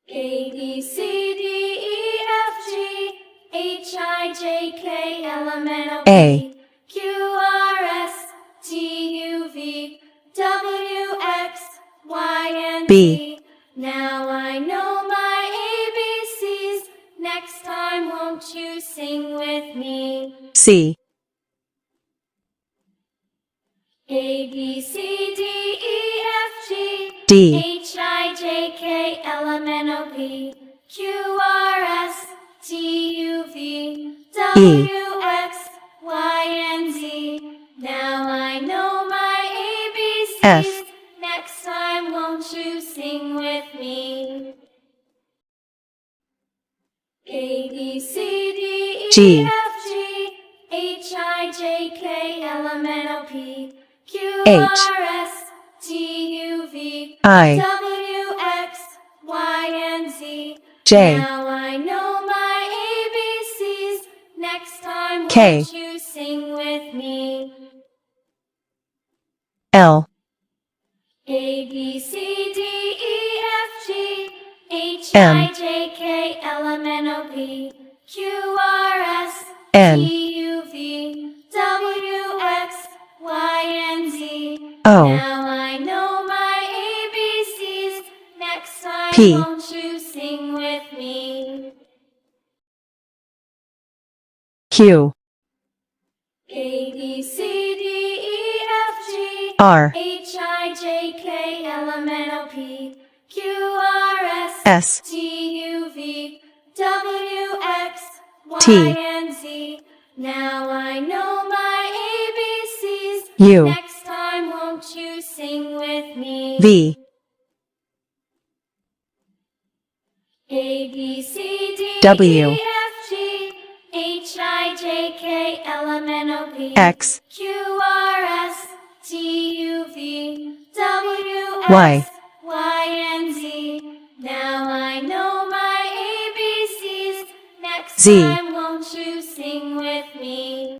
A, B, C, D, E, F, G, H, I, J, K, L, M, N, O, P, Q, R, S, T, U, V, W, X, Y, and Z. Now I know my ABCs. Next time won't you sing with me? C. A, B, C, D, E, F, G, D. H, I, J, K, L, M, N, O, P, Q, R, S, T, U, V, W, X, Y, and Z. Now I know my ABCs. F. Next time won't you sing with me? A, B, C, D, E, G. F, G, H, I, J, K, L, M, N, O, P, Q, H. R, S, T, U, V, I. W, X, Y, and Z. J. Now I know my ABCs. Next time K. won't you sing with me? L. A, B, C, D, E, F, G, H, M. I, J, K, L, M, N, O, P, Q, R, S, N. T, U, V, W, X, Y, and Z. O. Now I know my ABCs. Next time P. won't you sing with me? Q. A, B, C, D, E, F, G, R. H, I, J, K, L, M, N, O, P, Q, R, S, S. T, U, V, W, X, Y, T. and Z. Now I know my ABCs. U. Next time won't you sing with me? V. A, B, C, D, W. E, F, G, H, I, J, K, L, M, N, O, P, X. Q, R, S, T, U, V, W, Y. X, Y, and Z. Now I know my ABCs. Next Z. time